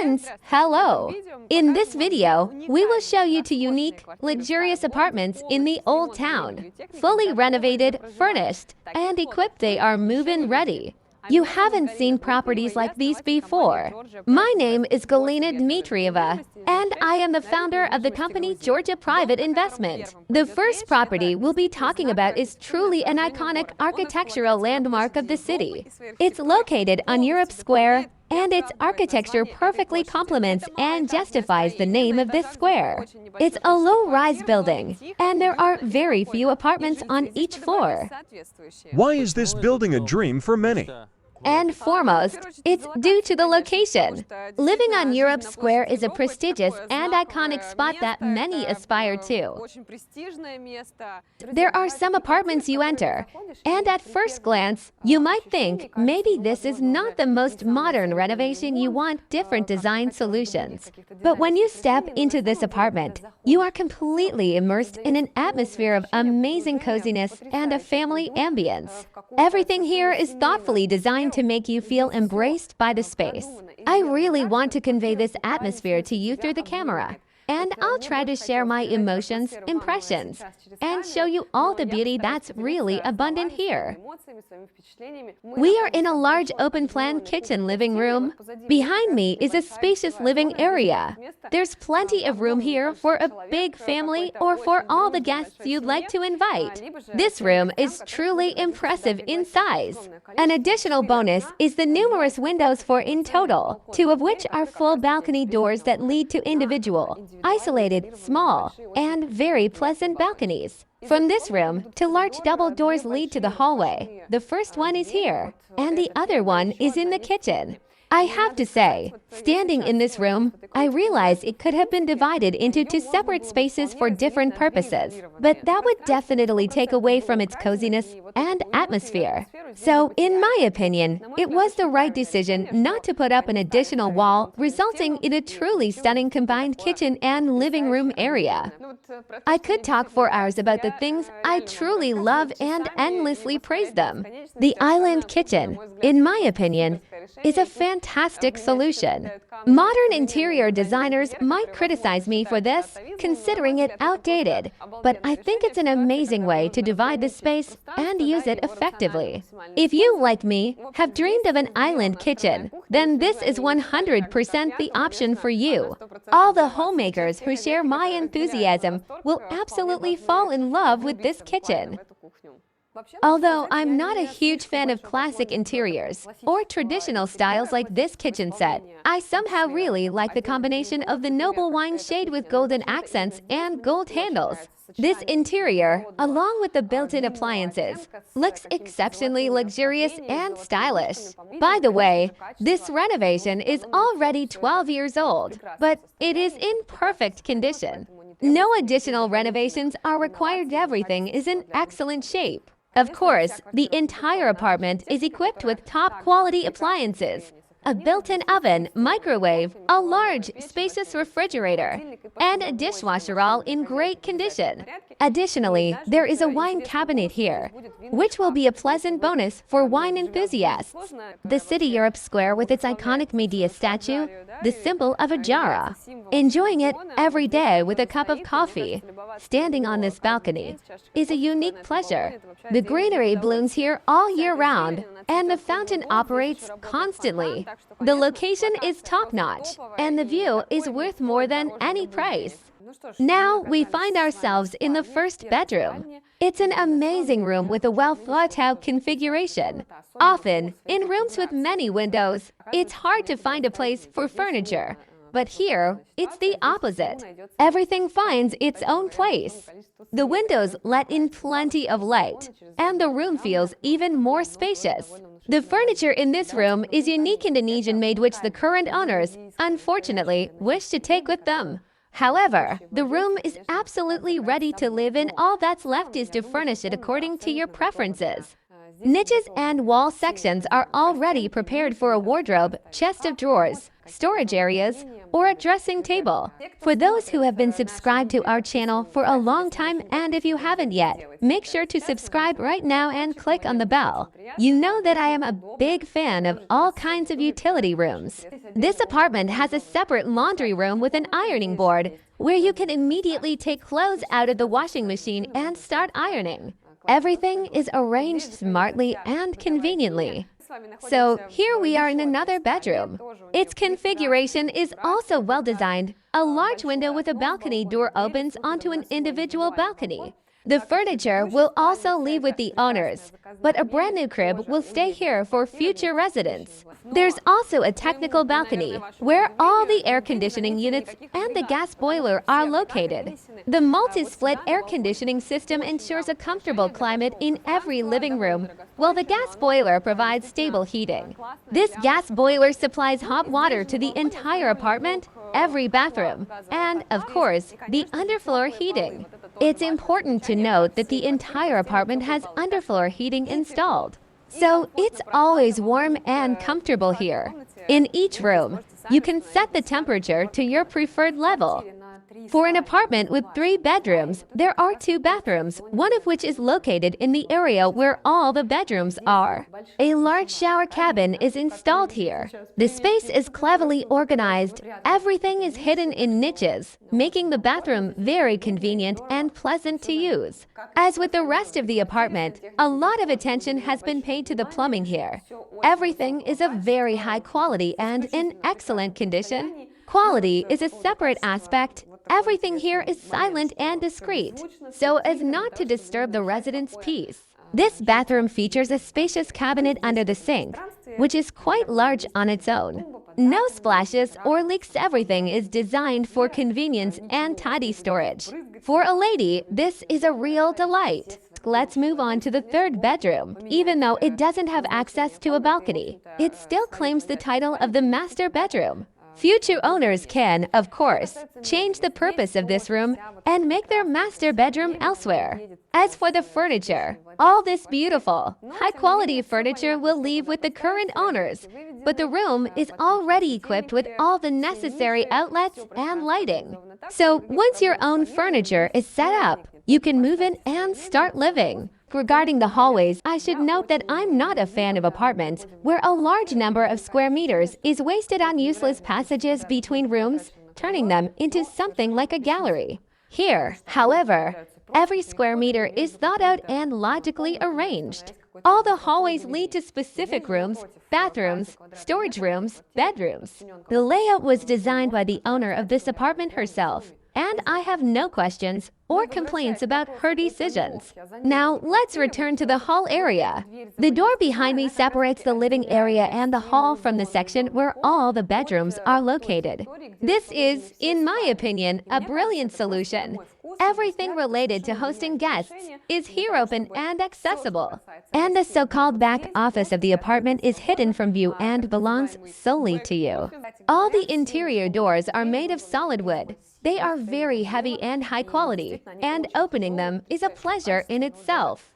Friends, hello! In this video, we will show you two unique, luxurious apartments in the Old Town. Fully renovated, furnished, and equipped, they are move-in ready. You haven't seen properties like these before. My name is Galina Dmitrieva, and I am the founder of the company Georgia Private Investment. The first property we'll be talking about is truly an iconic architectural landmark of the city. It's located on Europe Square, and its architecture perfectly complements and justifies the name of this square. It's a low-rise building, and there are very few apartments on each floor. Why is this building a dream for many? And foremost, it's due to the location. Living on Europe Square is a prestigious and iconic spot that many aspire to. There are some apartments you enter, and at first glance, you might think maybe this is not the most modern renovation, you want different design solutions. But when you step into this apartment, you are completely immersed in an atmosphere of amazing coziness and a family ambience. Everything here is thoughtfully designed to make you feel embraced by the space. I really want to convey this atmosphere to you through the camera. And I'll try to share my emotions, impressions, and show you all the beauty that's really abundant here. We are in a large open-plan kitchen living room. Behind me is a spacious living area. There's plenty of room here for a big family or for all the guests you'd like to invite. This room is truly impressive in size. An additional bonus is the numerous windows, for in total, 2 of which are full balcony doors that lead to individual, isolated, small, and very pleasant balconies. From this room, 2 large double doors lead to the hallway. The first one is here, and the other one is in the kitchen. I have to say, standing in this room, I realized it could have been divided into 2 separate spaces for different purposes, but that would definitely take away from its coziness and atmosphere. So, in my opinion, it was the right decision not to put up an additional wall, resulting in a truly stunning combined kitchen and living room area. I could talk for hours about the things I truly love and endlessly praise them. The island kitchen, in my opinion, is a fantastic solution. Modern interior designers might criticize me for this, considering it outdated, but I think it's an amazing way to divide the space and use it effectively. If you, like me, have dreamed of an island kitchen, then this is 100% the option for you. All the homemakers who share my enthusiasm will absolutely fall in love with this kitchen. Although I'm not a huge fan of classic interiors or traditional styles like this kitchen set, I somehow really like the combination of the noble wine shade with golden accents and gold handles. This interior, along with the built-in appliances, looks exceptionally luxurious and stylish. By the way, this renovation is already 12 years old, but it is in perfect condition. No additional renovations are required. Everything is in excellent shape. Of course, the entire apartment is equipped with top-quality appliances, a built-in oven, microwave, a large, spacious refrigerator, and a dishwasher, all in great condition. Additionally, there is a wine cabinet here, which will be a pleasant bonus for wine enthusiasts. The city Europe Square with its iconic Medea statue, the symbol of a Jara. Enjoying it every day with a cup of coffee, standing on this balcony, is a unique pleasure. The greenery blooms here all year round, and the fountain operates constantly. The location is top-notch, and the view is worth more than any price. Now we find ourselves in the first bedroom. It's an amazing room with a well-thought-out configuration. Often, in rooms with many windows, it's hard to find a place for furniture. But here, it's the opposite. Everything finds its own place. The windows let in plenty of light, and the room feels even more spacious. The furniture in this room is unique Indonesian-made, which the current owners, unfortunately, wish to take with them. However, the room is absolutely ready to live in. All that's left is to furnish it according to your preferences. Niches and wall sections are already prepared for a wardrobe, chest of drawers, storage areas, or a dressing table. For those who have been subscribed to our channel for a long time, and if you haven't yet, make sure to subscribe right now and click on the bell. You know that I am a big fan of all kinds of utility rooms. This apartment has a separate laundry room with an ironing board, where you can immediately take clothes out of the washing machine and start ironing. Everything is arranged smartly and conveniently. So here we are in another bedroom. Its configuration is also well designed. A large window with a balcony door opens onto an individual balcony. The furniture will also leave with the owners, but a brand new crib will stay here for future residents. There's also a technical balcony where all the air conditioning units and the gas boiler are located. The multi-split air conditioning system ensures a comfortable climate in every living room, while the gas boiler provides stable heating. This gas boiler supplies hot water to the entire apartment, every bathroom, and, of course, the underfloor heating. It's important to note that the entire apartment has underfloor heating installed. So it's always warm and comfortable here. In each room, you can set the temperature to your preferred level. For an apartment with 3 bedrooms, there are 2 bathrooms, one of which is located in the area where all the bedrooms are. A large shower cabin is installed here. The space is cleverly organized. Everything is hidden in niches, making the bathroom very convenient and pleasant to use. As with the rest of the apartment, a lot of attention has been paid to the plumbing here. Everything is of very high quality and in excellent condition. Quality is a separate aspect. Everything here is silent and discreet, so as not to disturb the residents' peace. This bathroom features a spacious cabinet under the sink, which is quite large on its own. No splashes or leaks. Everything is designed for convenience and tidy storage. For a lady, this is a real delight. Let's move on to the 3rd bedroom. Even though it doesn't have access to a balcony, it still claims the title of the master bedroom. Future owners can, of course, change the purpose of this room and make their master bedroom elsewhere. As for the furniture, all this beautiful, high-quality furniture will leave with the current owners, but the room is already equipped with all the necessary outlets and lighting. So once your own furniture is set up, you can move in and start living. Regarding the hallways, I should note that I'm not a fan of apartments where a large number of square meters is wasted on useless passages between rooms, turning them into something like a gallery. Here, however, every square meter is thought out and logically arranged. All the hallways lead to specific rooms, bathrooms, storage rooms, bedrooms. The layout was designed by the owner of this apartment herself, and I have no questions or complaints about her decisions. Now, let's return to the hall area. The door behind me separates the living area and the hall from the section where all the bedrooms are located. This is, in my opinion, a brilliant solution. Everything related to hosting guests is here open and accessible. And the so-called back office of the apartment is hidden from view and belongs solely to you. All the interior doors are made of solid wood. They are very heavy and high quality, and opening them is a pleasure in itself.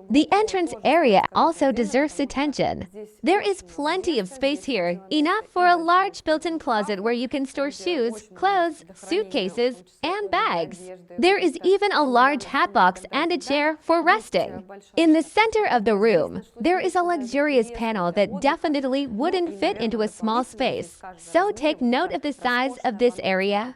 The entrance area also deserves attention. There is plenty of space here, enough for a large built-in closet where you can store shoes, clothes, suitcases, and bags. There is even a large hat box and a chair for resting. In the center of the room, there is a luxurious panel that definitely wouldn't fit into a small space, so take note of the size of this area.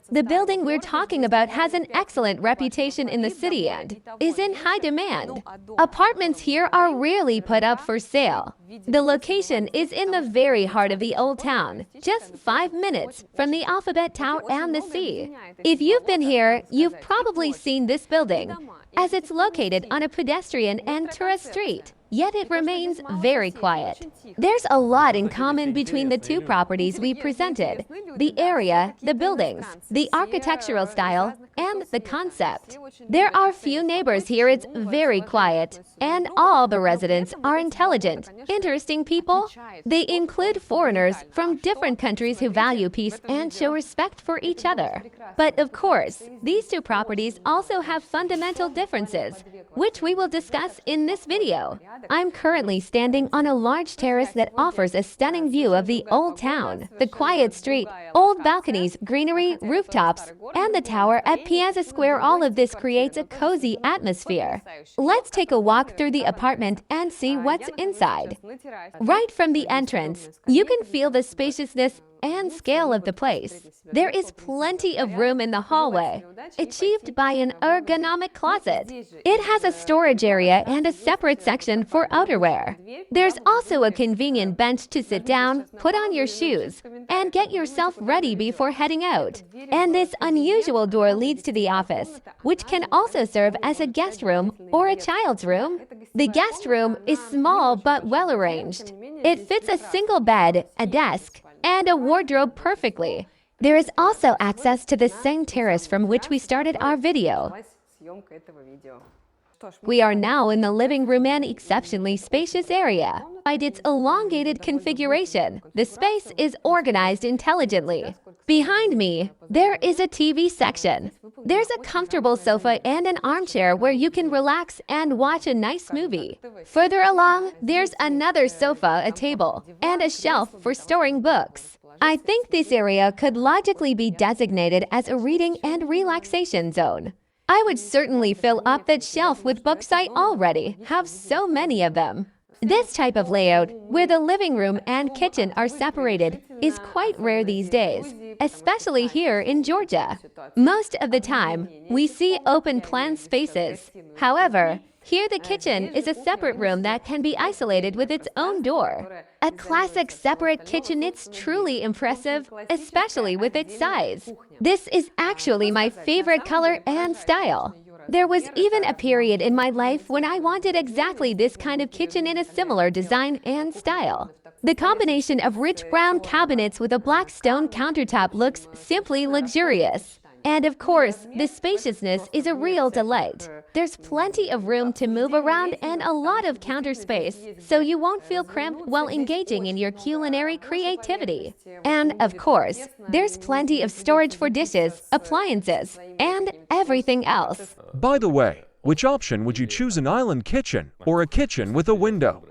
The building we're talking about has an excellent reputation in the city and is in high demand. Apartments here are rarely put up for sale. The location is in the very heart of the Old Town, just 5 minutes from the Alphabet Tower and the sea. If you've been here, you've probably seen this building, as it's located on a pedestrian and tourist street. Yet it remains very quiet. There's a lot in common between the 2 properties we presented: the area, the buildings, the architectural style, and the concept. There are few neighbors here, it's very quiet, and all the residents are intelligent, interesting people. They include foreigners from different countries who value peace and show respect for each other. But of course, these two properties also have fundamental differences, which we will discuss in this video. I'm currently standing on a large terrace that offers a stunning view of the old town, the quiet street, old balconies, greenery, rooftops, and the tower at Piazza Square. All of this creates a cozy atmosphere. Let's take a walk through the apartment and see what's inside. Right from the entrance, you can feel the spaciousness and scale of the place. There is plenty of room in the hallway, achieved by an ergonomic closet. It has a storage area and a separate section for outerwear. There's also a convenient bench to sit down, put on your shoes, and get yourself ready before heading out. And this unusual door leads to the office, which can also serve as a guest room or a child's room. The guest room is small but well arranged. It fits a single bed, a desk, and a wardrobe perfectly. There is also access to the same terrace from which we started our video. We are now in the living room, an exceptionally spacious area. By its elongated configuration, the space is organized intelligently. Behind me, there is a TV section. There's a comfortable sofa and an armchair where you can relax and watch a nice movie. Further along, there's another sofa, a table, and a shelf for storing books. I think this area could logically be designated as a reading and relaxation zone. I would certainly fill up that shelf with books. I already have so many of them. This type of layout, where the living room and kitchen are separated, is quite rare these days, especially here in Georgia. Most of the time, we see open-plan spaces. However, here the kitchen is a separate room that can be isolated with its own door. A classic separate kitchen, it's truly impressive, especially with its size. This is actually my favorite color and style. There was even a period in my life when I wanted exactly this kind of kitchen in a similar design and style. The combination of rich brown cabinets with a black stone countertop looks simply luxurious. And of course, the spaciousness is a real delight. There's plenty of room to move around and a lot of counter space, so you won't feel cramped while engaging in your culinary creativity. And of course, there's plenty of storage for dishes, appliances, and everything else. By the way, which option would you choose, an island kitchen or a kitchen with a window?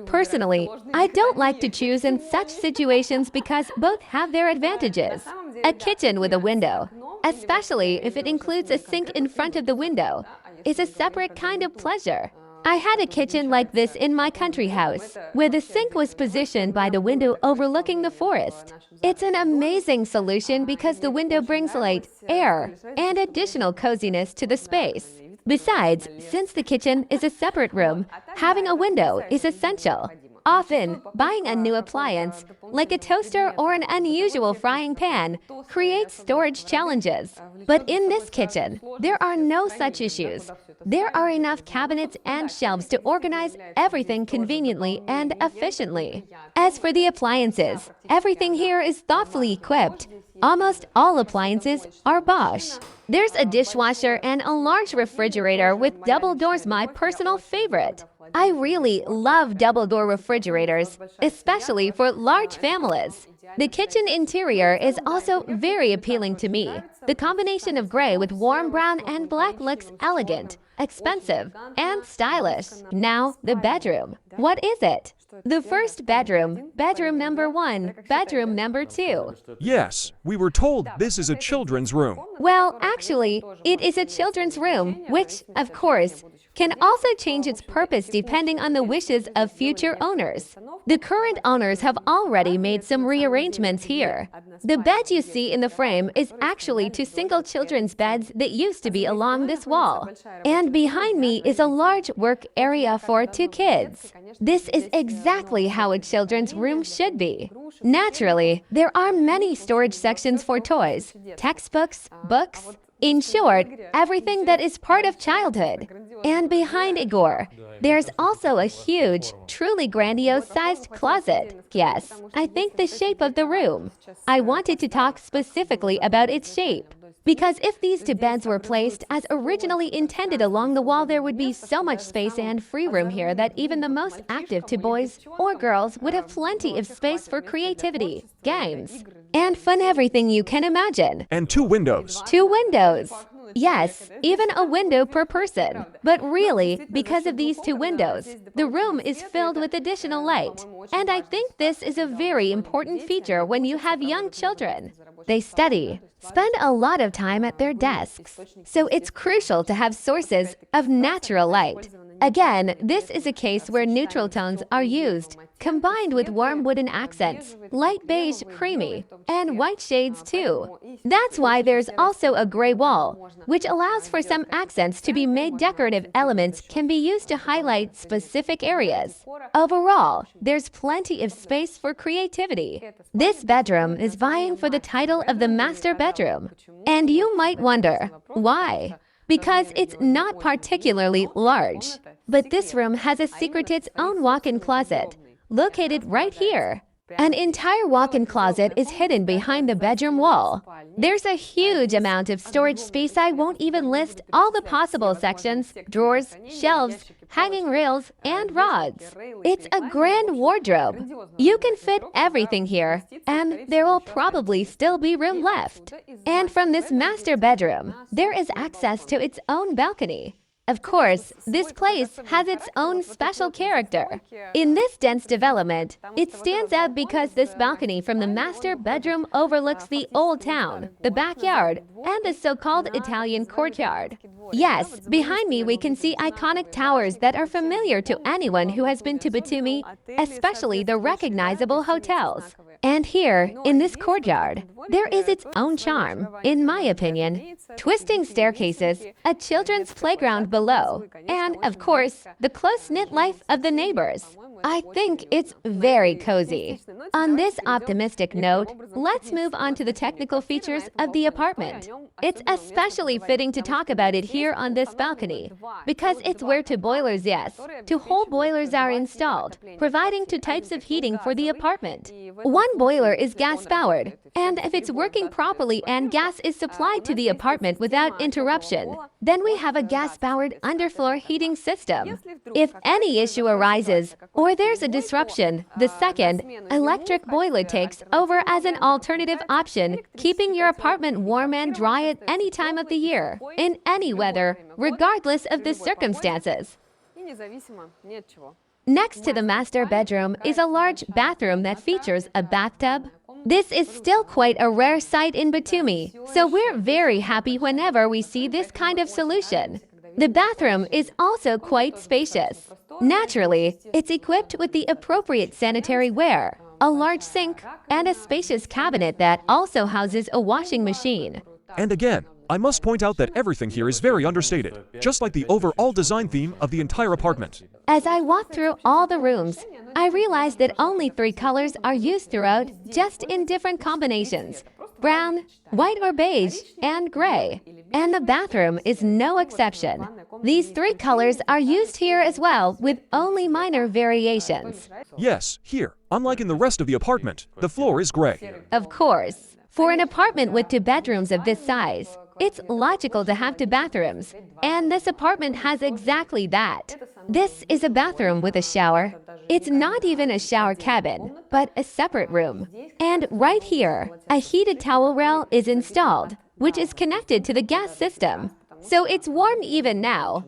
Personally, I don't like to choose in such situations because both have their advantages. A kitchen with a window, especially if it includes a sink in front of the window, is a separate kind of pleasure. I had a kitchen like this in my country house, where the sink was positioned by the window overlooking the forest. It's an amazing solution because the window brings light, air, and additional coziness to the space. Besides, since the kitchen is a separate room, having a window is essential. Often, buying a new appliance, like a toaster or an unusual frying pan, creates storage challenges. But in this kitchen, there are no such issues. There are enough cabinets and shelves to organize everything conveniently and efficiently. As for the appliances, everything here is thoughtfully equipped. Almost all appliances are Bosch. There's a dishwasher and a large refrigerator with double doors, my personal favorite. I really love double-door refrigerators, especially for large families. The kitchen interior is also very appealing to me. The combination of gray with warm brown and black looks elegant, expensive, and stylish. Now, the bedroom. What is it? The first bedroom, bedroom number 1, bedroom number 2. Yes, we were told this is a children's room. Well, actually, it is a children's room, which, of course, can also change its purpose depending on the wishes of future owners. The current owners have already made some rearrangements here. The bed you see in the frame is actually 2 single children's beds that used to be along this wall. And behind me is a large work area for 2 kids. This is exactly how a children's room should be. Naturally, there are many storage sections for toys, textbooks, books, in short, everything that is part of childhood. And behind Igor, there's also a huge, truly grandiose-sized closet. Yes, I think the shape of the room. I wanted to talk specifically about its shape. Because if these two beds were placed as originally intended along the wall, there would be so much space and free room here that even the most active two boys or girls would have plenty of space for creativity, games, and fun everything you can imagine. And 2 windows. 2 windows. Yes, even a window per person. But really, because of these 2 windows, the room is filled with additional light. And I think this is a very important feature when you have young children. They study, spend a lot of time at their desks. So it's crucial to have sources of natural light. Again, this is a case where neutral tones are used, combined with warm wooden accents, light beige, creamy, and white shades too. That's why there's also a gray wall, which allows for some accents to be made. Decorative elements can be used to highlight specific areas. Overall, there's plenty of space for creativity. This bedroom is vying for the title of the master bedroom. And you might wonder, why? Because it's not particularly large. But this room has a secret, its own walk-in closet, located right here. An entire walk-in closet is hidden behind the bedroom wall. There's a huge amount of storage space. I won't even list all the possible sections, drawers, shelves, hanging rails, and rods. It's a grand wardrobe. You can fit everything here, and there will probably still be room left. And from this master bedroom, there is access to its own balcony. Of course, this place has its own special character. In this dense development, it stands out because this balcony from the master bedroom overlooks the Old Town, the backyard, and the so-called Italian courtyard. Yes, behind me we can see iconic towers that are familiar to anyone who has been to Batumi, especially the recognizable hotels. And here, in this courtyard, there is its own charm, in my opinion. Twisting staircases, a children's playground below, and, of course, the close-knit life of the neighbors. I think it's very cozy. On this optimistic note, let's move on to the technical features of the apartment. It's especially fitting to talk about it here on this balcony, because it's where 2 boilers, yes, 2 whole boilers are installed, providing 2 types of heating for the apartment. One boiler is gas-powered, and if it's working properly and gas is supplied to the apartment without interruption, then we have a gas-powered underfloor heating system. If any issue arises, or there's a disruption, the second electric boiler takes over as an alternative option, keeping your apartment warm and dry at any time of the year, in any weather, regardless of the circumstances. Next to the master bedroom is a large bathroom that features a bathtub. This is still quite a rare sight in Batumi, so we're very happy whenever we see this kind of solution. The bathroom is also quite spacious. Naturally, it's equipped with the appropriate sanitary ware, a large sink, and a spacious cabinet that also houses a washing machine. And again, I must point out that everything here is very understated, just like the overall design theme of the entire apartment. As I walk through all the rooms, I realized that only 3 colors are used throughout, just in different combinations: brown, white or beige, and gray. And the bathroom is no exception. These 3 colors are used here as well, with only minor variations. Yes, here, unlike in the rest of the apartment, the floor is gray. Of course, for an apartment with 2 bedrooms of this size, it's logical to have 2 bathrooms, and this apartment has exactly that. This is a bathroom with a shower. It's not even a shower cabin, but a separate room. And right here, a heated towel rail is installed, which is connected to the gas system. So it's warm even now.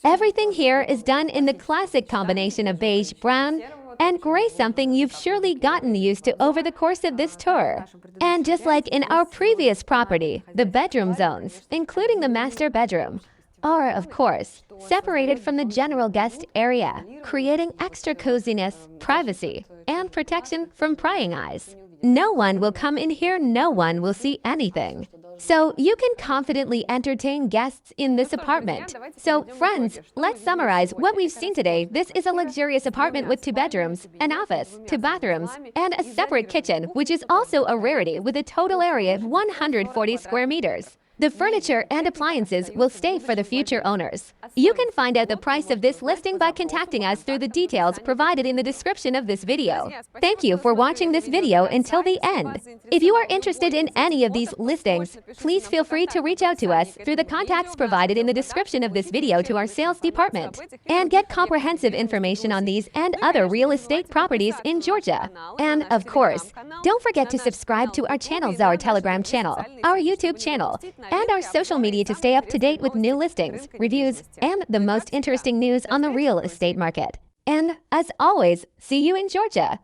Everything here is done in the classic combination of beige, brown, and gray, something you've surely gotten used to over the course of this tour. And just like in our previous property, the bedroom zones, including the master bedroom, are, of course, separated from the general guest area, creating extra coziness, privacy, and protection from prying eyes. No one will come in here, no one will see anything. So you can confidently entertain guests in this apartment. So friends, let's summarize what we've seen today. This is a luxurious apartment with 2 bedrooms, an office, 2 bathrooms, and a separate kitchen, which is also a rarity with a total area of 140 square meters. The furniture and appliances will stay for the future owners. You can find out the price of this listing by contacting us through the details provided in the description of this video. Thank you for watching this video until the end. If you are interested in any of these listings, please feel free to reach out to us through the contacts provided in the description of this video to our sales department and get comprehensive information on these and other real estate properties in Georgia. And of course, don't forget to subscribe to our channels, our Telegram channel, our YouTube channel, and our social media to stay up to date with new listings, reviews, and the most interesting news on the real estate market. And as always, see you in Georgia.